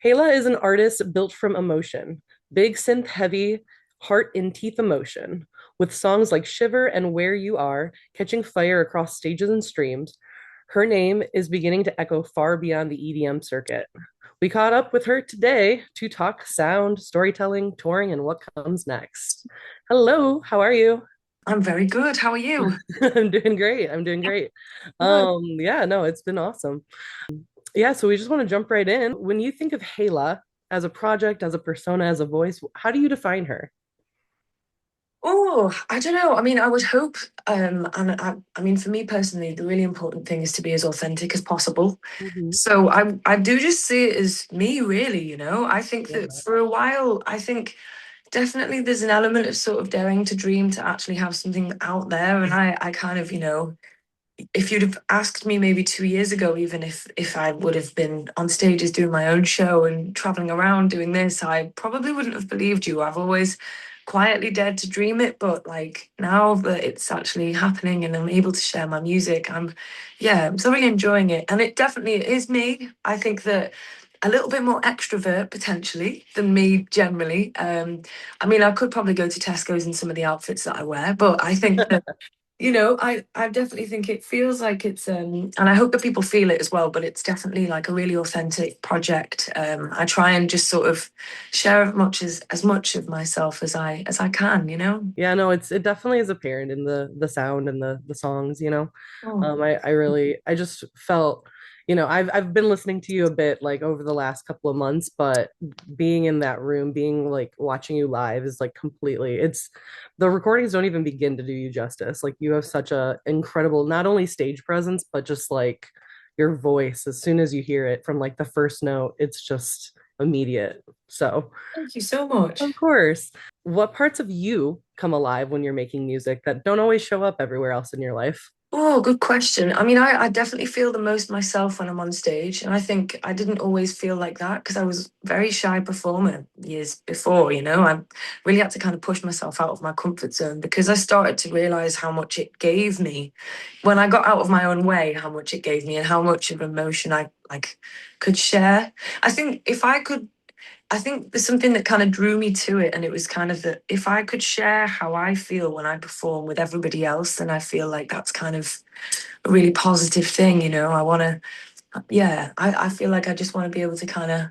HAYLA is an artist built from emotion, big synth heavy, heart in teeth emotion, with songs like Shiver and Where You Are catching fire across stages and streams. Her name is beginning to echo far beyond the EDM circuit. We caught up with her today to talk sound, storytelling, touring, and what comes next. Hello, how are you? I'm very good. How are you? I'm doing great. I'm doing great. Good. Yeah, no, it's been awesome. Yeah, so we just want to jump right in. When you think of Hayla as a project, as a persona, as a voice, how do you define her? Oh, I don't know. I mean, I would hope, and I mean, for me personally, the really important thing is to be as authentic as possible. Hmm. So I do just see it as me, really. I think Love that that. for a while, I think definitely there's an element of sort of daring to dream to actually have something out there, and I kind of, if you'd have asked me maybe 2 years ago, even if I would have been on stages doing my own show and traveling around doing this, I probably wouldn't have believed you. I've always quietly dared to dream it, but like now that it's actually happening and I'm able to share my music, I'm so really enjoying it. And it definitely is me. I think that a little bit more extrovert potentially than me generally. I mean, I could probably go to Tesco's in some of the outfits that I wear, but I think that I definitely think it feels like it's and I hope that people feel it as well, but it's definitely like a really authentic project. I try and just sort of share as much of myself as I can. Yeah, no, it definitely is apparent in the sound and the songs. Oh. I really I just felt, I've been listening to you a bit like over the last couple of months, but being in that room, being like watching you live is like completely it's the recordings don't even begin to do you justice. Like you have such a incredible not only stage presence, but just like your voice as soon as you hear it from like the first note, it's just immediate. So Thank you so much. of course. What parts of you come alive when you're making music that don't always show up everywhere else in your life? Oh, good question. I mean, I definitely feel the most myself when I'm on stage. And I think I didn't always feel like that because I was a very shy performer years before. I really had to kind of push myself out of my comfort zone because I started to realize how much it gave me when I got out of my own way, how much it gave me and how much of emotion I like could share. I think if I could I think there's something that kind of drew me to it, and it was kind of that if I could share how I feel when I perform with everybody else, then I feel like that's kind of a really positive thing. I want to, yeah, I feel like I just want to be able to kind of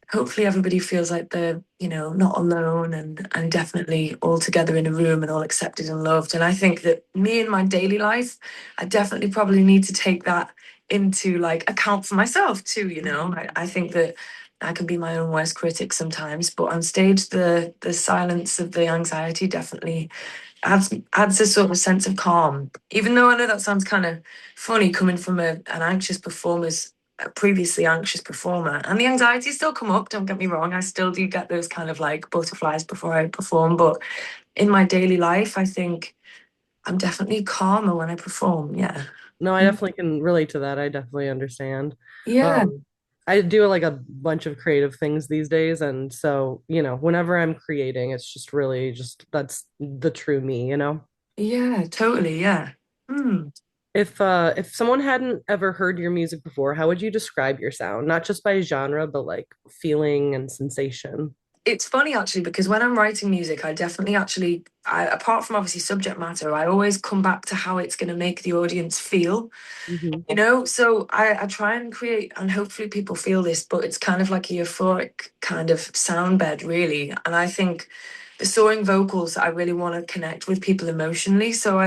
hopefully everybody feels like they're not alone and definitely all together in a room and all accepted and loved. And I think that me in my daily life, I definitely probably need to take that into like account for myself too. I think that I can be my own worst critic sometimes, but on stage the silence of the anxiety definitely adds a sort of sense of calm. Even though I know that sounds kind of funny coming from an anxious performer's a previously anxious performer, and the anxiety still come up. Don't get me wrong, I still do get those kind of like butterflies before I perform, but in my daily life, I think I'm definitely calmer when I perform. Yeah. No, I definitely can relate to that. I definitely understand. Yeah. Um, I do like a bunch of creative things these days, and so, whenever I'm creating, it's just really just that's the true me. Yeah, totally. Yeah. Hmm. If someone hadn't ever heard your music before, how would you describe your sound? Not just by genre, but like feeling and sensation. It's funny actually because when I'm writing music, I definitely apart from obviously subject matter, I always come back to how it's going to make the audience feel. Hmm. So I try and create, and hopefully people feel this, but it's kind of like a euphoric kind of sound bed, really. And I think the soaring vocals, I really want to connect with people emotionally. So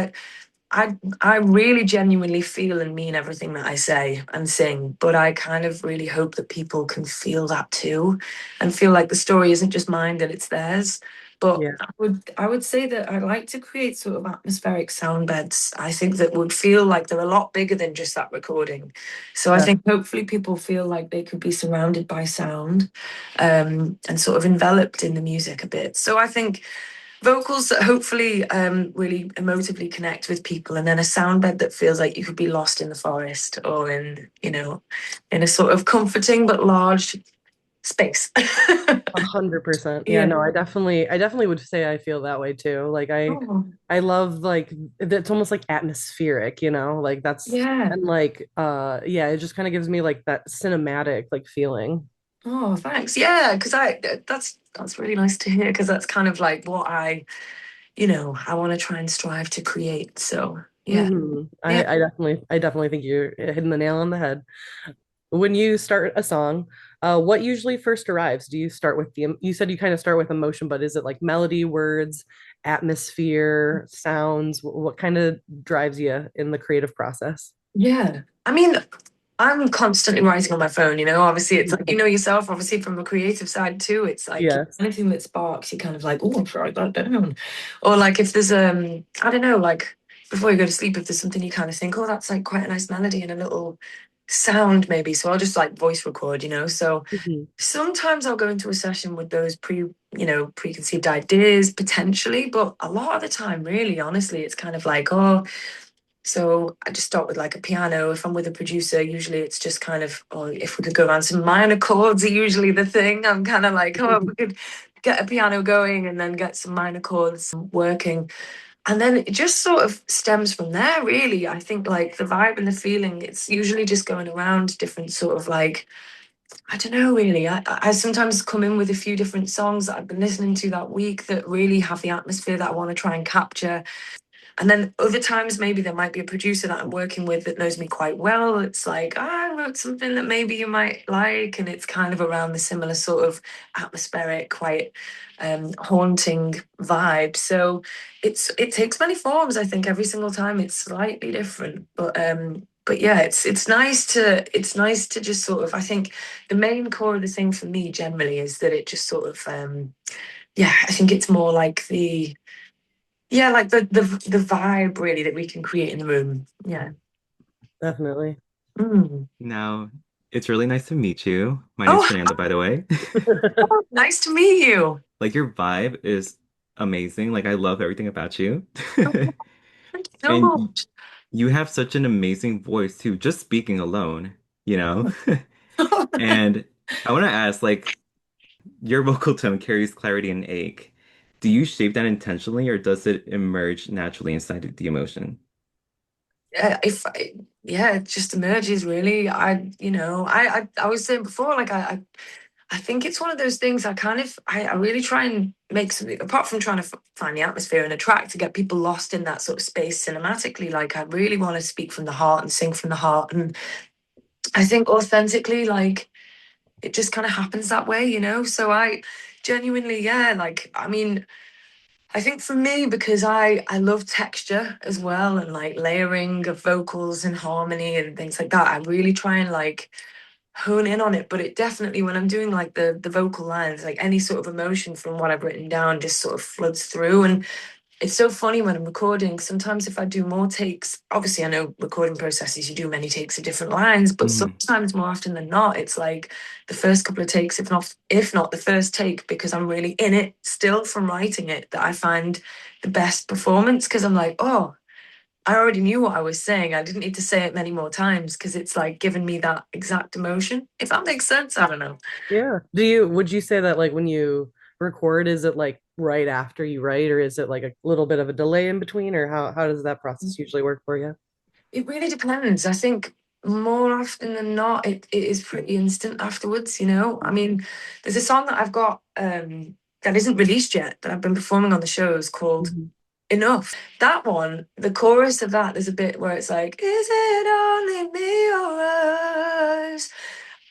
I really genuinely feel and mean everything that I say and sing, but I kind of really hope that people can feel that too and feel like the story isn't just mine, that it's theirs. But Yeah. I would say that I like to create sort of atmospheric sound beds. I think that would feel like they're a lot bigger than just that recording. So I Yeah. think hopefully people feel like they could be surrounded by sound, and sort of enveloped in the music a bit. So I think vocals that hopefully really emotively connect with people, and then a sound bed that feels like you could be lost in the forest or in a sort of comforting but large space. 100%. Yeah, Yeah. no, I definitely would say I feel that way too. Like I Oh, I love like it's almost like atmospheric. Like that's yeah. and like yeah, it just kind of gives me like that cinematic like feeling. Oh, thanks. Yeah, because I that's really nice to hear because that's kind of like what I want to try and strive to create. So yeah, yeah, I definitely think you're hitting the nail on the head. When you start a song, what usually first arrives? Do you start with you said you kind of start with emotion, but is it like melody, words, atmosphere, sounds? What kind of drives you in the creative process? yeah. I mean, I'm constantly writing on my phone, obviously it's like, yourself, obviously from a creative side too, it's like Yes. anything that sparks, you kind of like, oh, I'll write that down. Or like if there's, I don't know, like before you go to sleep, if there's something you kind of think, oh, that's like quite a nice melody and a little sound maybe. So I'll just like voice record. So Mhm. sometimes I'll go into a session with those preconceived ideas potentially, but a lot of the time, really, honestly, it's kind of like, oh, so I just start with like a piano. If I'm with a producer, usually it's just kind of, oh, if we could go around some minor chords are usually the thing. I'm kind of like, oh, if we could get a piano going and then get some minor chords working. And then it just sort of stems from there, really. I think like the vibe and the feeling, it's usually just going around different sort of like, I don't know, really. I sometimes come in with a few different songs that I've been listening to that week that really have the atmosphere that I want to try and capture. And then other times, maybe there might be a producer that I'm working with that knows me quite well. It's like, I wrote something that maybe you might like. And it's kind of around the similar sort of atmospheric, quite haunting vibe. So it takes many forms. I think every single time it's slightly different. But yeah, it's nice to just sort of, I think the main core of the thing for me generally is that it just sort of, yeah, I think it's more like like the vibe really that we can create in the room. Yeah. Definitely. Mm. Now, it's really nice to meet you. My name's Oh, Fernando, by the way. nice to meet you. Like your vibe is amazing. Like I love everything about you. Oh, thank you so And much. you have such an amazing voice too, just speaking alone, you know? And I want to ask, like, your vocal tone carries clarity and ache. Do you shape that intentionally or does it emerge naturally inside the emotion? If I, yeah, it just emerges really. I was saying before, like I think it's one of those things I really try and make something apart from trying to find the atmosphere and a track to get people lost in that sort of space cinematically. Like I really want to speak from the heart and sing from the heart. And I think authentically, like it just kind of happens that way. So I genuinely, yeah, like I mean, I think for me because I love texture as well and like layering of vocals and harmony and things like that. I really try and like hone in on it, but it definitely when I'm doing like the vocal lines, like any sort of emotion from what I've written down just sort of floods through. And it's so funny when I'm recording. Sometimes if I do more takes, obviously I know recording processes, you do many takes of different lines, but Mhm. sometimes more often than not, it's like the first couple of takes, if not the first take, because I'm really in it still from writing it, that I find the best performance because I'm like, oh, I already knew what I was saying. I didn't need to say it many more times because it's like giving me that exact emotion. If that makes sense, I don't know. Yeah. Would you say that like when you record, is it like right after you write, or is it like a little bit of a delay in between, or how does that process usually work for you? It really depends. I think more often than not, it is pretty instant afterwards. I mean, there's a song that I've got that isn't released yet that I've been performing on the shows called Mhm. Enough. That one, the chorus of that, there's a bit where it's like, is it only me or us?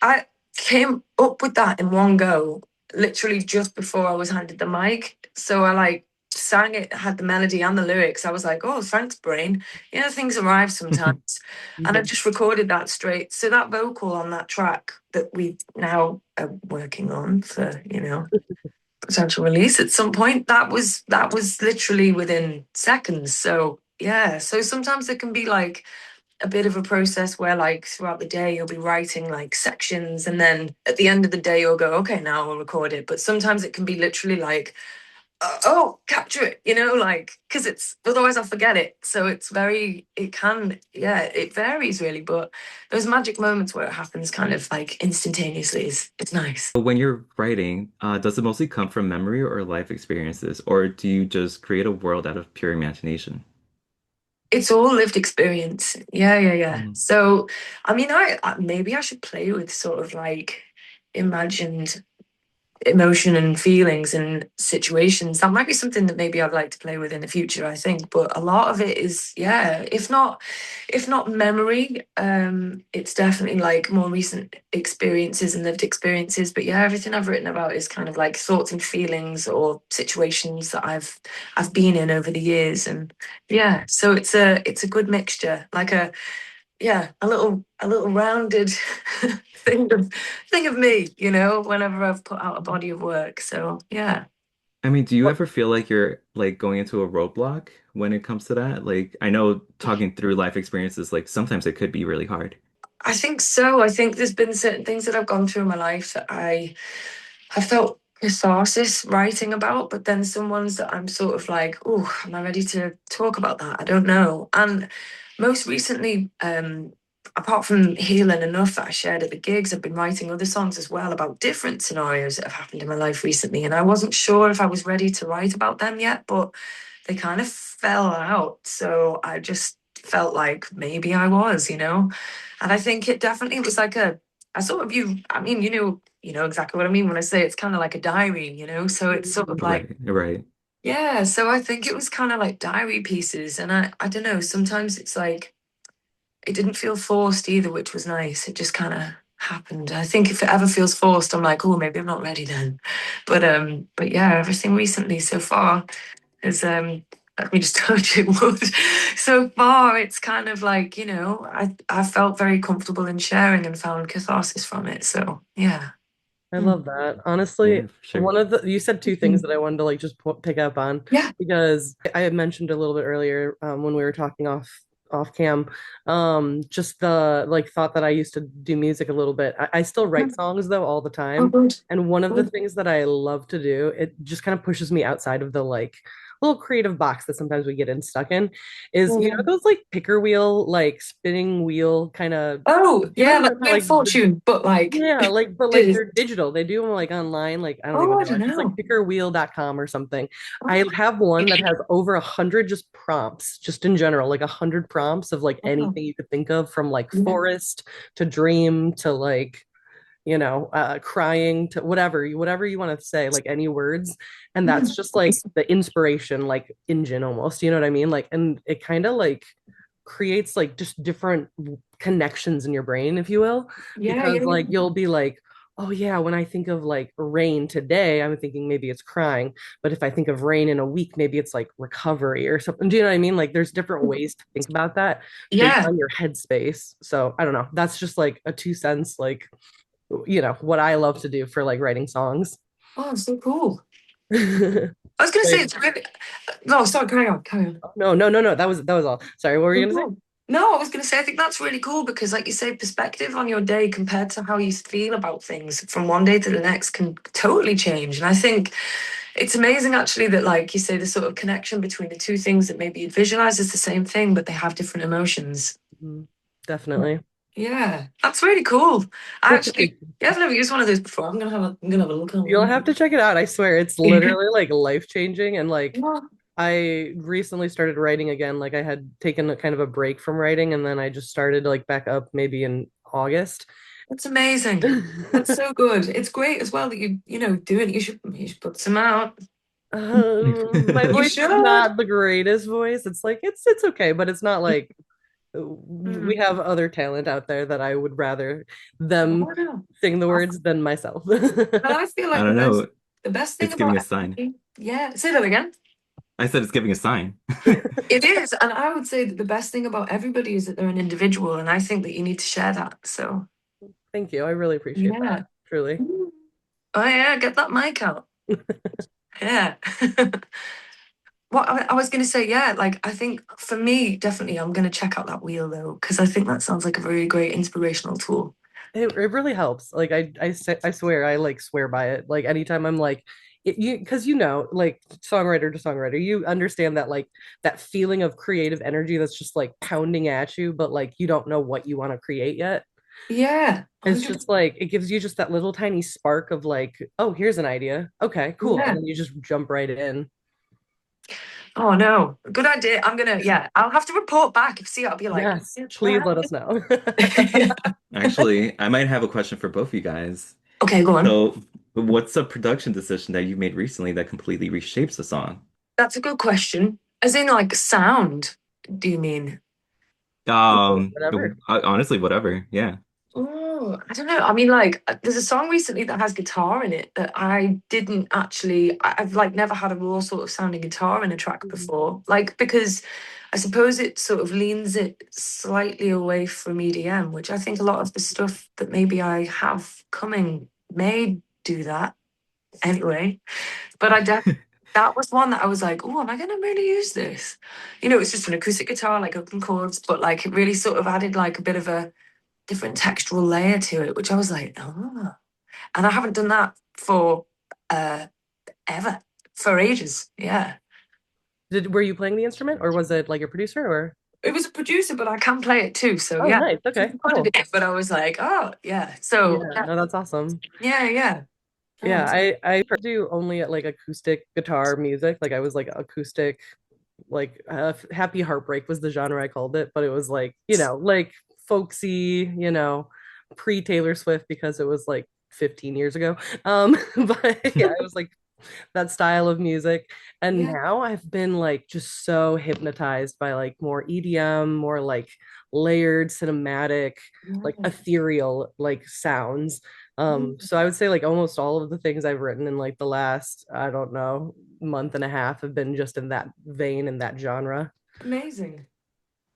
I came up with that in one go, literally just before I was handed the mic. So I like sang it, had the melody and the lyrics. I was like, oh, thanks, brain. Things arrive sometimes. And I Mhm. just recorded that straight. So that vocal on that track that we now are working on for, potential release at some point, that was literally within seconds. So yeah. So sometimes it can be like a bit of a process where like throughout the day you'll be writing like sections and then at the end of the day you'll go okay now I'll record it, but sometimes it can be literally like oh capture it, like because it's otherwise I'll forget it. So it varies really, but those magic moments where it happens kind of like instantaneously is it's nice. But when you're writing, does it mostly come from memory or life experiences, or do you just create a world out of pure imagination? It's all lived experience. Yeah, yeah, yeah. Mhm. So, I mean, I maybe I should play with sort of like imagined emotion and feelings and situations. That might be something that maybe I'd like to play with in the future, I think. But a lot of it is, yeah, if not memory, it's definitely like more recent experiences and lived experiences. But yeah, everything I've written about is kind of like thoughts and feelings or situations that I've been in over the years. And yeah, so it's a good mixture, like a yeah, a little rounded thing of me, whenever I've put out a body of work. So yeah. I mean, do you What ever feel like you're like going into a roadblock when it comes to that? Like, I know talking through life experiences, like sometimes it could be really hard. I think so. I think there's been certain things that I've gone through in my life that I have felt catharsis writing about, but then some ones that I'm sort of like, oh, am I ready to talk about that? I don't know. And most recently, apart from healing enough that I shared at the gigs, I've been writing other songs as well about different scenarios that have happened in my life recently. And I wasn't sure if I was ready to write about them yet, but they kind of fell out. So I just felt like maybe I was. And I think it definitely was like I sort of I mean, you know exactly what I mean when I say it's kind of like a diary. So it's sort of like, Right, right. yeah. So I think it was kind of like diary pieces, and I don't know. Sometimes it's like it didn't feel forced either, which was nice. It just kind of happened. I think if it ever feels forced, I'm like, oh, maybe I'm not ready then. But yeah, everything recently so far is let me just touch it wood. So far it's kind of like, I felt very comfortable in sharing and found catharsis from it. So yeah. I Mm. love that. Honestly, Yeah, for sure. one of the you said two things that I wanted to like just pick up on Yeah. because I had mentioned a little bit earlier when we were talking off cam, just the like thought that I used to do music a little bit. I still write songs though all the Oh, time, good. and one of the Good. things that I love to do, it just kind of pushes me outside of the like little creative box that sometimes we get in stuck in, is those like picker wheel like spinning wheel kind of. Oh, You know what yeah, I'm like talking about? Wheel of Like Fortune, but like yeah, like but like did. they're digital. They do them like online, like I don't Oh, even I know. don't It's just like know. pickerwheel.com or something. I Oh, have one that has over 100 just prompts, just in general, like 100 prompts of like wow. anything you could think of from like Yeah. forest to dream to like crying to whatever you want to say, like any words. And that's Mm. just like the inspiration, like engine almost, you know what I mean? Like, and it kind of like creates like just different connections in your brain, if you will, Yeah, because yeah, like yeah. you'll be like, oh yeah, when I think of like rain today, I'm thinking maybe it's crying. But if I think of rain in a week, maybe it's like recovery or something. Do you know what I mean? Like there's different ways to think about that based Yeah. on your headspace. So I don't know. That's just like a 2 cents, like what I love to do for like writing songs. Oh, so cool. Wait, I was gonna say it's really no, sorry, carry on, carry on. no, no, no, no. That was all. Sorry, what were you No, gonna say? no. No, I was going to say, I think that's really cool because, like you say, perspective on your day compared to how you feel about things from one day to the next can totally change. And I think it's amazing, actually, that, like you say, the sort of connection between the two things that maybe you'd visualize as the same thing, but they have different emotions. Mhm. Definitely. Yeah, that's really cool. I actually, yeah, I've never used one of those before. I'm gonna have a look You'll have online. to check it out. I swear it's literally like life changing. And like Yeah, I recently started writing again. Like I had taken a kind of a break from writing and then I just started like back up maybe in August. that's amazing. That's so good. It's great as well that you do it. You should put some out. My You voice is should. not the greatest voice. It's like it's okay, but it's not like we Mm. have other talent out there that I would rather them Oh, no. sing the I, words than myself. and I feel I like the don't best know. the best thing It's giving a about sign. everybody, yeah, say that again. I said it's giving a sign. It is, and I would say that the best thing about everybody is that they're an individual, and I think that you need to share that. So Thank you. I really appreciate that. yeah. Truly. Oh yeah, get that mic out. Yeah. What I was going to say, yeah, like I think for me, definitely, I'm going to check out that wheel though, because I think that sounds like a very great inspirational tool. It really helps. Like I swear I like swear by it. Like anytime I'm like you because like songwriter to songwriter, you understand that like that feeling of creative energy that's just like pounding at you, but like you don't know what you want to create yet. Yeah, It's 100. just like it gives you just that little tiny spark of like, oh, here's an idea. Okay, cool. And Yeah. then you just jump right in. Oh no, good idea. Yeah, I'll have to report back. If see, I'll be like, Yes, "Yeah, please let us know. Actually, I might have a question for both of you guys. Okay, go on. So, what's a production decision that you made recently that completely reshapes the song? That's a good question. As in, like, sound, do you mean? Whatever. Honestly, whatever. Yeah. Oh, I don't know. I mean, like, there's a song recently that has guitar in it that I didn't actually, I've like never had a raw sort of sounding guitar in a track Mhm. before. Like, because I suppose it sort of leans it slightly away from EDM, which I think a lot of the stuff that maybe I have coming may do that anyway. But that was one that I was like, oh, am I going to really use this? It's just an acoustic guitar, like open chords, but like it really sort of added like a bit of a different textural layer to it, which I was like, oh. And I haven't done that for uh ever, for ages. Yeah. Were you playing the instrument or was it like your producer or? It was a producer, but I can play it too. So Oh, yeah. nice. Okay, Recorded cool. it, but I was like, oh yeah. So Yeah, no, that's awesome. yeah, yeah. Yeah, Oh, I do only like acoustic guitar music. Like I was like acoustic, like Happy Heartbreak was the genre I called it, but it was like, like folksy, pre Taylor Swift because it was like 15 years ago. But yeah, it was like that style of music. And yeah. now I've been like just so hypnotized by like more EDM, more like layered cinematic, like Yeah. ethereal like sounds. So I would say like almost all of the things I've written in like the last, I don't know, month and a half have been just in that vein, in that genre. Amazing.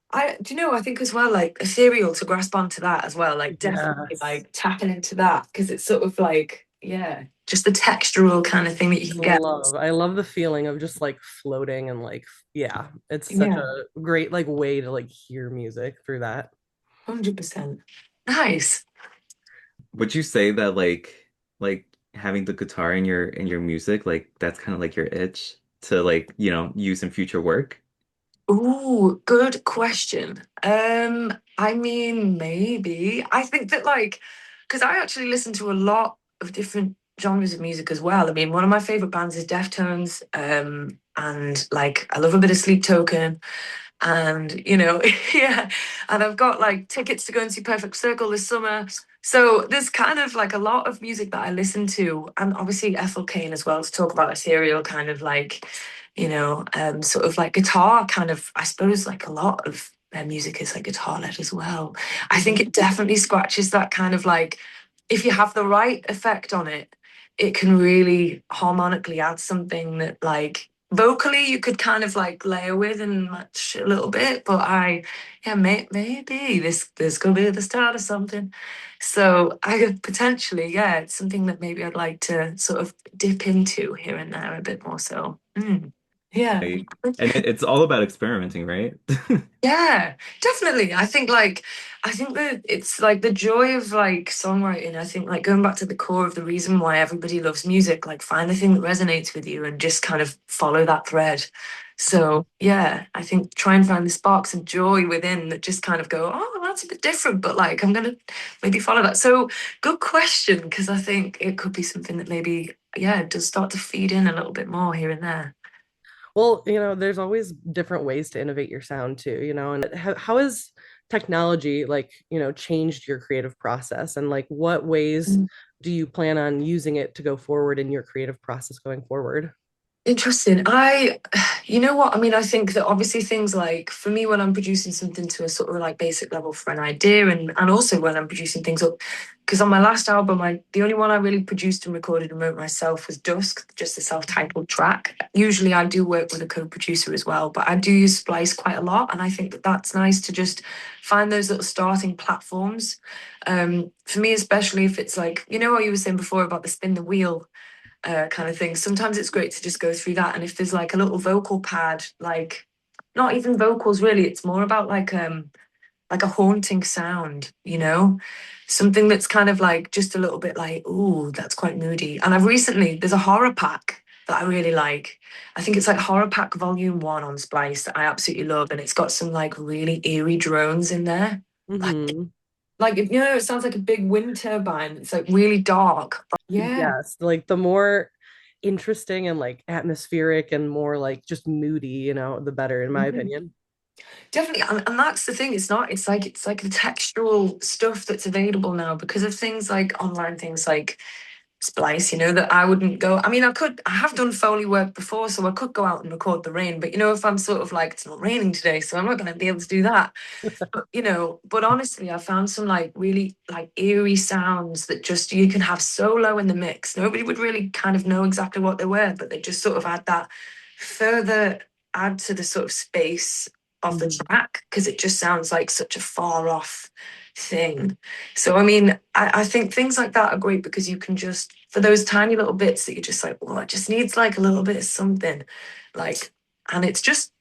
I do you know, I think as well, like ethereal to grasp onto that as well, like definitely Yes. like tapping into that because it's sort of like, yeah, just the textural kind of thing that you can get. I love the feeling of just like floating and like yeah, it's such Yeah, a great like way to like hear music through that. 100%. Nice. Would you say that like having the guitar in your music, like that's kind of like your itch to like, use in future work? Ooh, good question. I mean, maybe. I think that like, because I actually listen to a lot of different genres of music as well. I mean, one of my favorite bands is Deftones, and like I love a bit of Sleep Token. And yeah, and I've got like tickets to go and see Perfect Circle this summer. So there's kind of like a lot of music that I listen to, and obviously Ethel Kane as well, to talk about ethereal kind of like, sort of like guitar kind of, I suppose like a lot of their music is like guitar led as well. I think Mhm. it definitely scratches that kind of like, if you have the right effect on it, it can really harmonically add something that like vocally you could kind of like layer with and match a little bit, but yeah, maybe this could be the start of something. So I could potentially, yeah, it's something that maybe I'd like to sort of dip into here and there a bit more. So yeah. Right. And it's all about experimenting, right? Yeah, definitely. I think that it's like the joy of like songwriting. I think like going back to the core of the reason why everybody loves music, like find the thing that resonates with you and just kind of follow that thread. So yeah, I think try and find the sparks of joy within that just kind of go, oh, well, that's a bit different, but like I'm gonna maybe follow that. So good question, because I think it could be something that maybe, yeah, does start to feed in a little bit more here and there. Well, there's always different ways to innovate your sound too, and how has technology like, changed your creative process and like what ways do you plan on using it to go forward in your creative process going forward? Interesting. You know what? I mean, I think that obviously things like for me, when I'm producing something to a sort of like basic level for an idea, and also when I'm producing things up, because on my last album, the only one I really produced and recorded and wrote myself was Dusk, just a self-titled track. Usually, I do work with a co-producer as well, but I do use Splice quite a lot, and I think that that's nice to just find those little starting platforms. For me, especially if it's like what you were saying before about the spin the wheel kind of thing. Sometimes it's great to just go through that. And if there's like a little vocal pad, like not even vocals really, it's more about like a haunting sound, something that's kind of like just a little bit like, ooh, that's quite moody. And there's a horror pack that I really like. I think it's like Horror Pack Volume 1 on Splice that I absolutely love. And it's got some like really eerie drones in there. Like, Hmm. it sounds like a big wind turbine. It's like really dark. Yeah. Yes, like the more interesting and like atmospheric and more like just moody, the better, in my opinion. Definitely, and that's the thing. It's like the textual stuff that's available now because of things like online things like Splice, that I wouldn't go. I mean, I have done Foley work before, so I could go out and record the rain. But if I'm sort of like, it's not raining today, so I'm not going to be able to do that. But honestly, I found some like really like eerie sounds that just you can have so low in the mix. Nobody would really kind of know exactly what they were, but they just sort of add that further add to the sort of space of the Mhm. track because it just sounds like such a far off thing. So I mean, I think things like that are great because you can just for those tiny little bits that you're just like, well, it just needs like a little bit of something, like, and it's just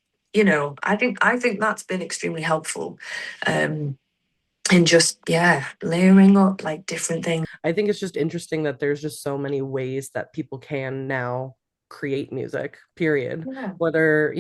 I think that's been extremely helpful um in just layering up like different things. I think it's just interesting that there's just so many ways that people can now create music, period. Yeah. Whether,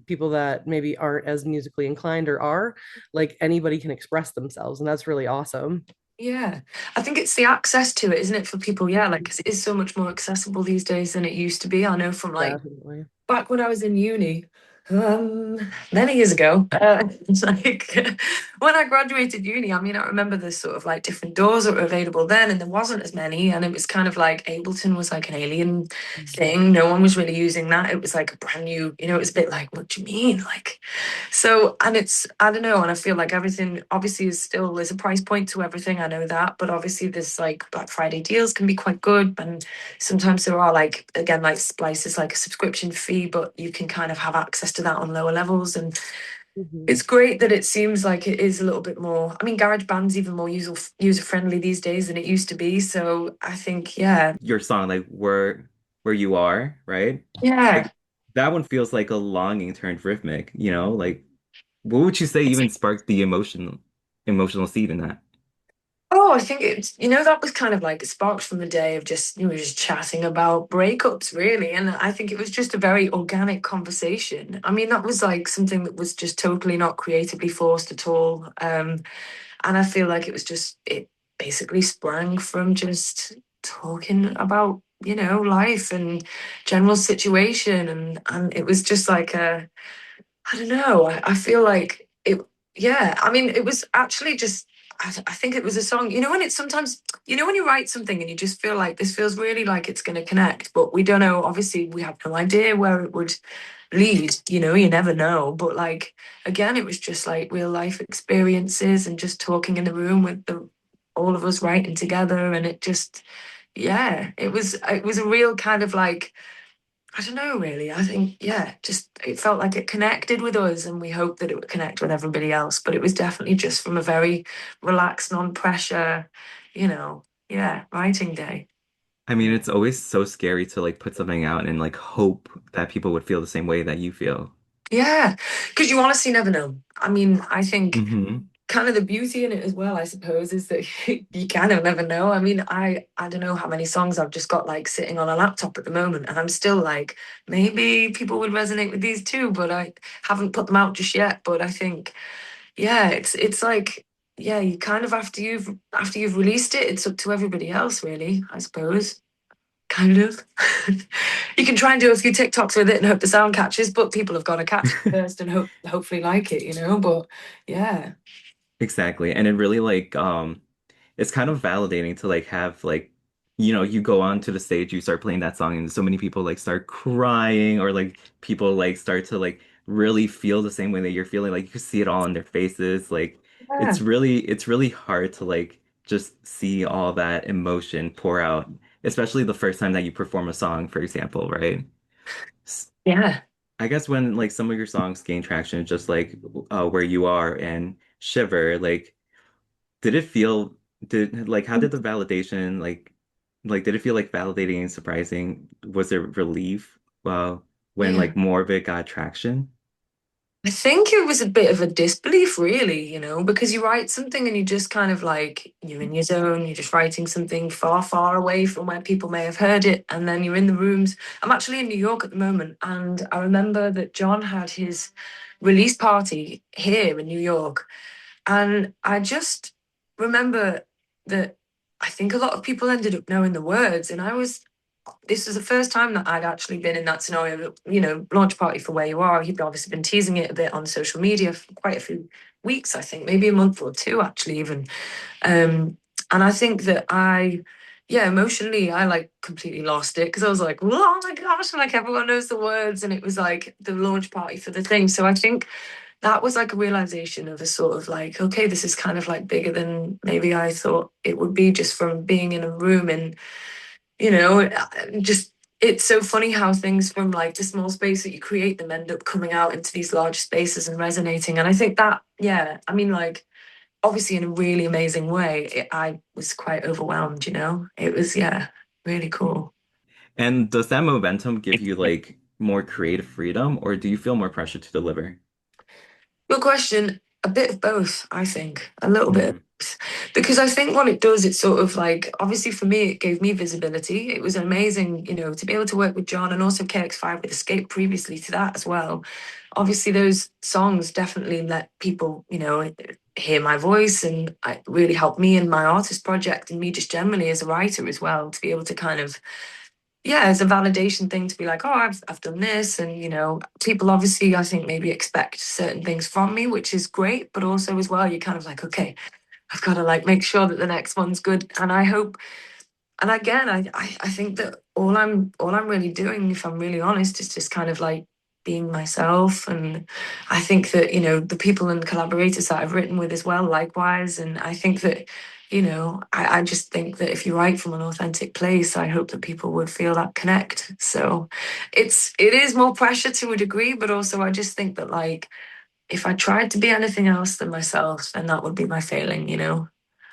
people that maybe aren't as musically inclined or are, like anybody can express themselves, and that's really awesome. Yeah, I think it's the access to it, isn't it, for people? Yeah, like 'cause it is so much more accessible these days than it used to be. I know from like Definitely. back when I was in uni, many years ago, it's like when I graduated uni, I mean, I remember there's sort of like different doors that were available then, and there wasn't as many. And it was kind of like Ableton was like an alien thing. No one was really using that. It was like a brand new, it was a bit like, what do you mean? Like, so, and I don't know, and I feel like everything obviously there's a price point to everything. I know that, but obviously there's like Black Friday deals can be quite good. And sometimes there are like, again, like Splice is like a subscription fee, but you can kind of have access to that on lower levels. And Mhm. it's great that it seems like it is a little bit more. I mean, GarageBand's even more user friendly these days than it used to be. So I think, yeah, Your song, like where you are, right? yeah. Like that one feels like a longing turned rhythmic, like what would you say even sparked the emotional seed in that? Oh, I think that was kind of like it sparked from the day of just, we were just chatting about breakups, really. And I think it was just a very organic conversation. I mean, that was like something that was just totally not creatively forced at all. And I feel like it basically sprang from just talking about, life and general situation. And it was just like I don't know. I feel like it, yeah. I mean, it was actually just, I think it was a song, when it's sometimes, when you write something and you just feel like this feels really like it's going to connect, but we don't know. Obviously, we have no idea where it would lead, you never know. But like, again, it was just like real life experiences and just talking in the room with all of us writing together. And it just, yeah, it was a real kind of like, I don't know, really. I think, just it felt like it connected with us, and we hoped that it would connect with everybody else. But it was definitely just from a very relaxed, non-pressure, writing day. I mean, it's always so scary to like put something out and like hope that people would feel the same way that you feel. Yeah, because you honestly never know. I mean, I think Hmm. kind of the beauty in it as well, I suppose, is that you kind of never know. I mean, I don't know how many songs I've just got like sitting on a laptop at the moment, and I'm still like, maybe people would resonate with these too, but I haven't put them out just yet. But I think, yeah, it's like, yeah, you kind of after you've released it, it's up to everybody else, really, I suppose. Kind of. You can try and do a few TikToks with it and hope the sound catches, but people have got to catch it first and hopefully like it. But yeah. Exactly. And it really like it's kind of validating to like have like you go on to the stage, you start playing that song and so many people like start crying or like people like start to like really feel the same way that you're feeling. Like you can see it all on their faces. Like Yeah. it's really hard to like just see all that emotion pour out, especially the first time that you perform a song, for example, right? S- Yeah. I guess when like some of your songs gain traction, just like Where You Are and Shiver, like did it feel did like how did the validation like did it feel like validating and surprising? Was there relief when Yeah. like more of it got traction? I think it was a bit of a disbelief, really, because you write something and you just kind of like, you're in your zone, you're just writing something far, far away from where people may have heard it. And then you're in the rooms. I'm actually in New York at the moment. And I remember that John had his release party here in New York. And I just remember that I think a lot of people ended up knowing the words. And I was this was the first time that I'd actually been in that scenario, launch party for Where You Are. He'd obviously been teasing it a bit on social media for quite a few weeks, I think, maybe a month or two, actually, even. Um, and I think that yeah, emotionally, I like completely lost it because I was like, oh my gosh, like everyone knows the words. And it was like the launch party for the thing. So I think that was like a realization of a sort of like, okay, this is kind of like bigger than maybe I thought it would be just from being in a room and, just it's so funny how things from like the small space that you create them end up coming out into these large spaces and resonating. And I think that, yeah, I mean, like, obviously in a really amazing way, I was quite overwhelmed, It was, yeah, really cool. And does that momentum give you like more creative freedom, or do you feel more pressure to deliver? Good question. A bit of both, I think. A little bit of Mm. both. Because I think what it does, it's sort of like, obviously for me, it gave me visibility. It was amazing, to be able to work with John and also KX5 with Escape previously to that as well. Obviously, those songs definitely let people, hear my voice and it really helped me in my artist project and me just generally as a writer as well to be able to kind of yeah, it's a validation thing to be like, oh, I've done this, and people obviously I think maybe expect certain things from me, which is great, but also as well, you're kind of like, okay, I've got to like make sure that the next one's good, and I hope and again, I think that all I'm really doing, if I'm really honest, is just kind of like being myself. And I think that, the people and collaborators that I've written with as well, likewise. And I think that, I just think that if you write from an authentic place, I hope that people would feel that connect. So it is more pressure to a degree, but also I just think that like if I tried to be anything else than myself, then that would be my failing.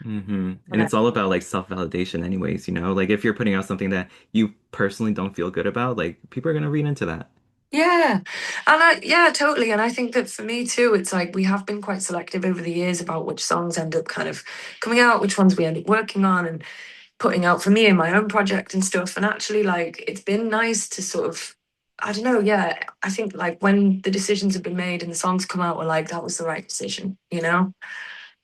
And it's all about like self-validation anyways, you know? Like if you're putting out something that you personally don't feel good about, like people are gonna read into that. Yeah. Yeah, totally. And I think that for me too, it's like we have been quite selective over the years about which songs end up kind of coming out, which ones we end up working on and putting out for me in my own project and stuff. And actually, like, it's been nice to sort of, I don't know, yeah. I think like when the decisions have been made and the songs come out, we're like, that was the right decision?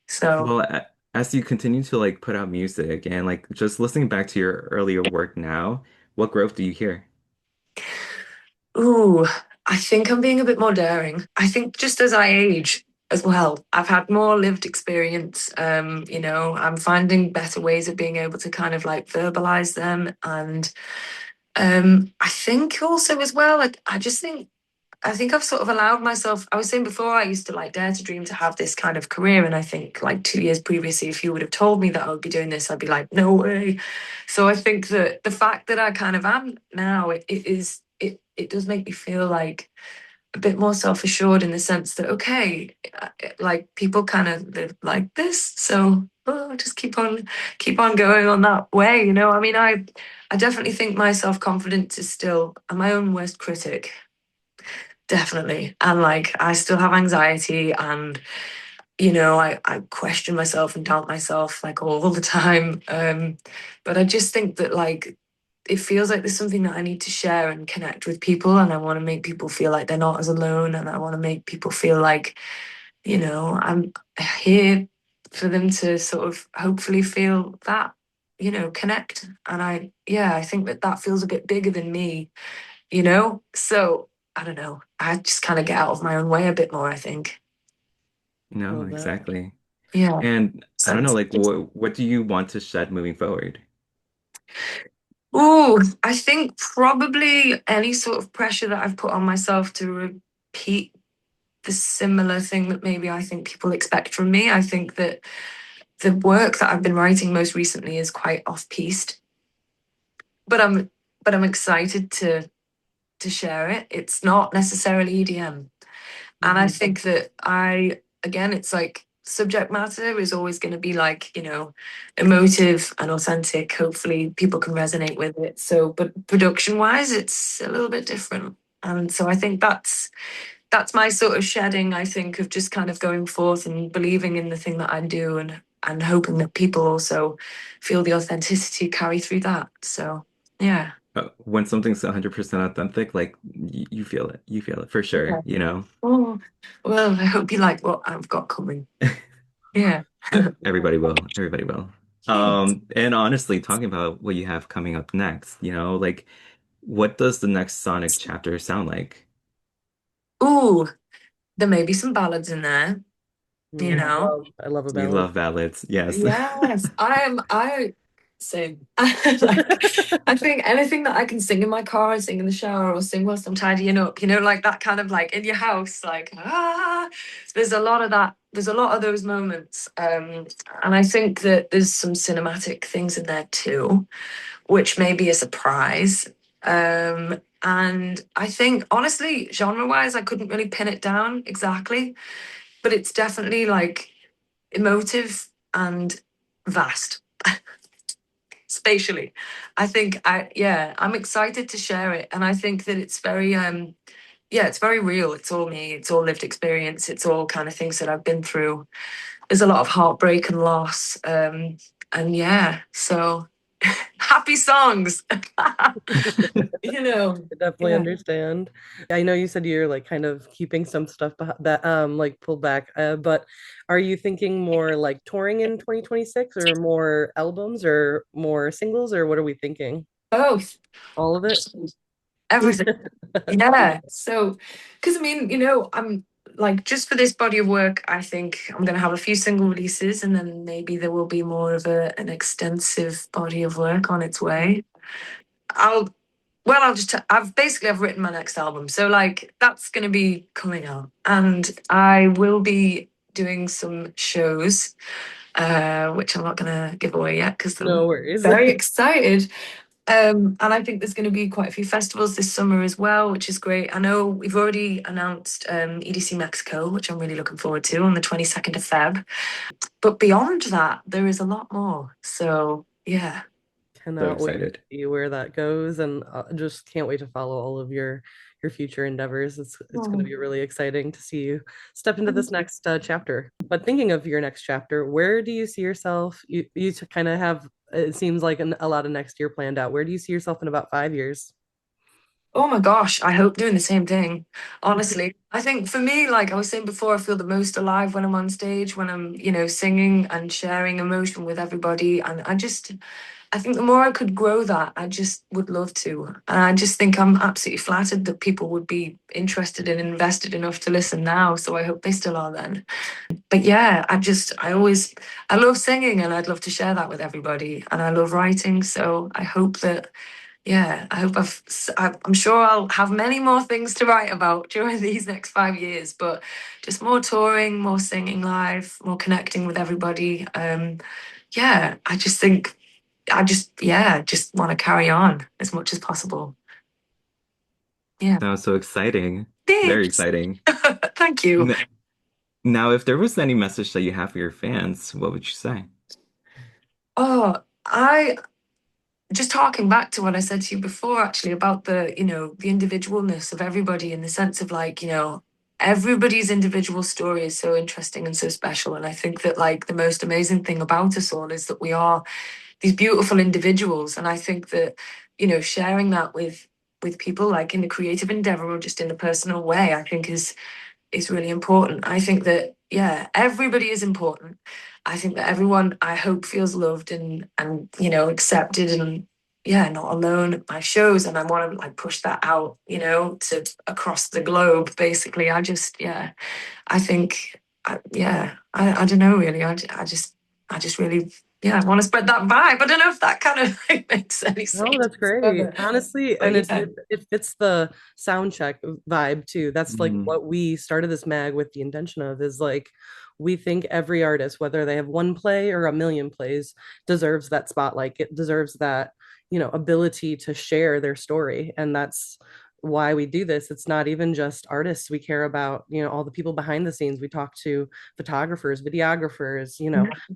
So. Well, as you continue to like put out music and like just listening back to your earlier work now, what growth do you hear? Ooh, I think I'm being a bit more daring. I think just as I age as well, I've had more lived experience. I'm finding better ways of being able to kind of like verbalize them. And I think also as well, I just think I think I've sort of allowed myself. I was saying before, I used to like dare to dream to have this kind of career. And I think like 2 years previously, if you would have told me that I would be doing this, I'd be like, no way. So I think that the fact that I kind of am now, it does make me feel like a bit more self-assured in the sense that, okay, like people kind of live like this. So just keep on going on that way. I mean, I definitely think my self-confidence is still I'm my own worst critic. Definitely. And like I still have anxiety and I question myself and doubt myself like all the time. But I just think that like it feels like there's something that I need to share and connect with people and I want to make people feel like they're not as alone and I want to make people feel like, I'm here for them to sort of hopefully feel that, connect. And I think that that feels a bit bigger than me. So I don't know. I just kind of get out of my own way a bit more, I think. No, Love that. exactly. Yeah. And I So, don't know, like what do you want to shed moving forward? ooh, I think probably any sort of pressure that I've put on myself to repeat the similar thing that maybe I think people expect from me. I think that the work that I've been writing most recently is quite off-piste, but I'm excited to share it. It's not necessarily EDM. And I Hmm. think that again, it's like subject matter is always going to be like, emotive and authentic. Hopefully people can resonate with it. So, but production wise, it's a little bit different. And so I think that's my sort of shedding, I think, of just kind of going forth and believing in the thing that I do and hoping that people also feel the authenticity carry through that. So yeah. When something's 100% authentic, like you feel it. You feel it for sure, Yeah. you know? Oh, well, I hope you like what I've got coming. Yeah. Everybody will. Everybody will. Thanks. And honestly, talking about what you have coming up next, like what does the next Sonic chapter sound like? Ooh, there may be some ballads in there, you Mm, know. I love a We ballad. love ballads. Yes. Yes, I sing. Like, I think anything that I can sing in my car, sing in the shower, or sing whilst I'm tidying up, like that kind of like in your house, like there's a lot of that. There's a lot of those moments, and I think that there's some cinematic things in there too, which may be a surprise. And I think honestly, genre-wise, I couldn't really pin it down exactly, but it's definitely like emotive and vast spatially. I think I'm excited to share it, and I think that it's very it's very real. It's all me, it's all lived experience, it's all kind of things that I've been through. There's a lot of heartbreak and loss, and so happy songs. you know I definitely yeah. understand. I know you said you're like kind of keeping some stuff that like pulled back, but are you thinking more like touring in 2026 or more albums or more singles or what are we thinking? Both. All of it? Everything. Yeah. So, because I mean, I'm like, just for this body of work, I think I'm going to have a few single releases, and then maybe there will be more of an extensive body of work on its way. I'll, well, I've written my next album. So, like, that's going to be coming out. And I will be doing some shows, which I'm not going to give away yet because I'm No worries. very excited. And I think there's going to be quite a few festivals this summer as well, which is great. I know we've already announced EDC Mexico, which I'm really looking forward to on the 22nd of Feb. But beyond that, there is a lot more. So, yeah. So Cannot wait to excited. see where that goes, and just can't wait to follow all of your future endeavors. It's going to Oh, be really exciting to see you step into thank this next chapter. But thinking of your next chapter, where do you see yourself? You kind of have, it seems like a lot of next year planned out. Where do you see yourself in about 5 years? Oh my gosh, I hope doing the same thing. Honestly, I think for me, like I was saying before, I feel the most alive when I'm on stage, when I'm, singing and sharing emotion with everybody. And I think the more I could grow that, I just would love to. And I just think I'm absolutely flattered that people would be interested and invested enough to listen now. So I hope they still are then. But yeah, I love singing and I'd love to share that with everybody. And I love writing. So I hope that, yeah, I hope I'm sure I'll have many more things to write about during these next 5 years, but just more touring, more singing live, more connecting with everybody. Yeah, I just think just want to carry on as much as possible. Yeah. Sounds so exciting. Very Thanks. exciting. Thank you. N Now, if there was any message that you have for your fans, what would you say? Oh, I just harking back to what I said to you before, actually, about the individualness of everybody in the sense of like, everybody's individual story is so interesting and so special. And I think that like the most amazing thing about us all is that we are these beautiful individuals. And I think that, sharing that with people like in the creative endeavor or just in a personal way, I think is really important. I think that everybody is important. I think that everyone I hope feels loved and accepted and not alone at my shows, and I want to like push that out, to across the globe. Basically, I think I don't know really. I just really I want to spread that vibe. I don't know if that kind of like makes any No, sense. that's great. Honestly, But and yeah. it fits the sound check vibe too. That's like Mm, what we started this mag with the intention of is like we think every artist, whether they have one play or a million plays, deserves that spotlight. It deserves that, ability to share their story. And that's why we do this. It's not even just artists. We care about, all the people behind the scenes. We talk to photographers, videographers,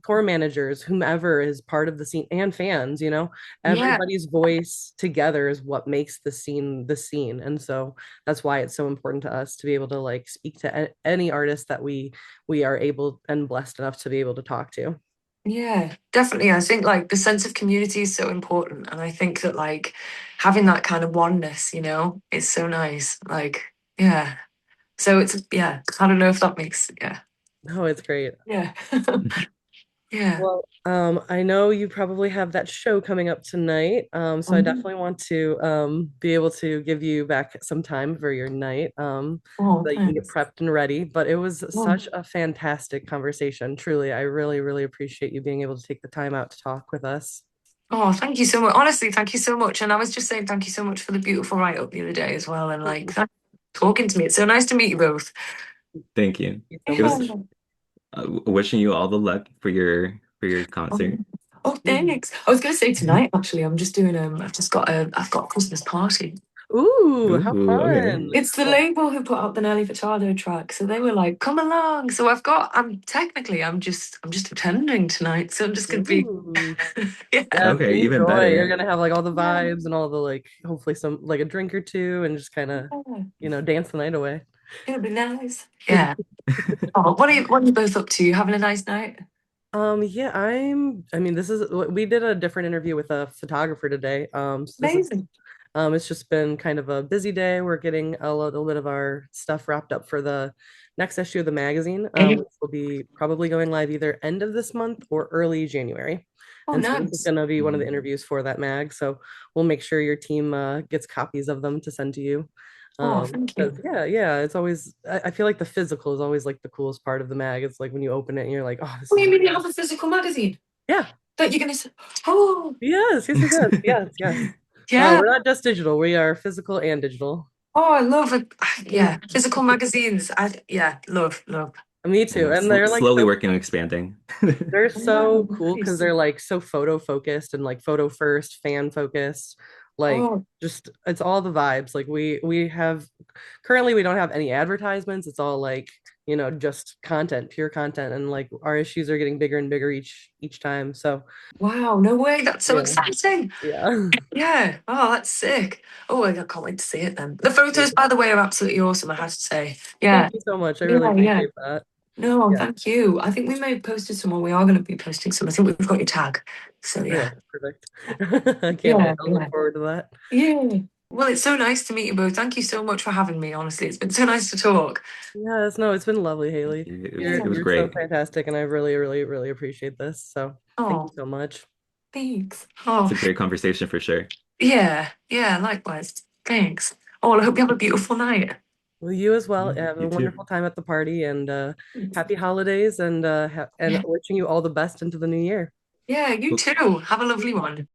tour managers, whomever is part of the scene and fans, Yeah. everybody's voice together is what makes the scene, and so that's why it's so important to us to be able to like speak to any artist that we are able and blessed enough to be able to talk to. Yeah, definitely. I think like the sense of community is so important. And I think that like having that kind of oneness, is so nice. Like, yeah. So I don't know if that makes, No, it's great. yeah. Yeah. Well, I know you probably have that show coming up tonight. So I Mhm. definitely want to be able to give you back some time for your night, so Oh, that you can get thanks. prepped and ready. But it was Oh, such a fantastic conversation. Truly, I really, really appreciate you being able to take the time out to talk with us. oh, thank you so much. Honestly, thank you so much. And I was just saying thank you so much for the beautiful write-up the other day as well. And like thank you for talking to me. It's so nice to meet you both. Thank you. Thank you so It was much. wishing you all the luck for your concert. Oh, oh, thanks. I was gonna say tonight, actually, I'm just doing I've got a Christmas party. Ooh, how Ooh, okay. fun. It's the Well, label who put out the Nelly Furtado track, so they were like, "Come along." So I'm just attending tonight, so I'm just gonna be, ooh. yeah, Yes, Okay, even enjoy. You're better. gonna have like all the yeah, vibes and all the like, hopefully some like a drink or two and just kind of, yeah. dance the night away. It'll be nice. Yeah. Oh, what are you both up to? You having a nice night? Yeah, I mean, we did a different interview with a photographer today. So this is, Amazing. it's just been kind of a busy day. We're getting a little bit of our stuff wrapped up for the next issue of the magazine, which will be probably going live either end of this month or early January. Oh, And so this is nice. going to be one of the Mhm. interviews for that mag. So we'll make sure your team gets copies of them to send to you. Oh, thank 'Cause, you. yeah, it's always, I feel like the physical is always like the coolest part of the mag. It's like when you open it and you're like, oh, this Oh, is you mean you real. have a physical magazine Yeah. that you're gonna say? Oh, Yes, yes, yes, yes, yes, yes. yeah. We're not just digital. We are physical and digital. Oh, I love it. Mm. Yeah, physical magazines. Yeah, love. Me I too. know, And they're like slowly so working on expanding. they're Oh, so cool because nice. they're like so photo focused and like photo first, fan focused. Like Oh, just it's all the vibes. Like we have currently we don't have any advertisements. It's all like, just content, pure content. And like our issues are getting bigger and bigger each time. So wow, no way. That's so yeah. exciting. Yeah. Yeah. Oh, that's sick. Oh, I can't wait to see it then. The photos, by the way, are absolutely awesome, I have to say. Thank Yeah. you so much. I really Yeah, yeah. appreciate that. No, Yeah. thank you. I think we may have posted some, or we are going to be posting some. I think we've got your tag. So Okay, yeah. perfect. I can't wait. Yeah, I'll look yeah. forward to that. Yeah. Well, it's so nice to meet you both. Thank you so much for having me, honestly. It's been so nice to talk. Yes, no, it's been lovely, Haley. Yeah. It was You're so great. fantastic, and I really, really, really appreciate this. So thank you Oh, so much. thanks. It's Oh, a great conversation for sure. yeah, yeah, likewise. Thanks. Oh, well, I hope you have a beautiful night. Well, you as well. Yeah, Have a you too. wonderful time at the party, and happy holidays, and Yeah, wishing you all the best into the new year. yeah, you Cool. too. Have a lovely one.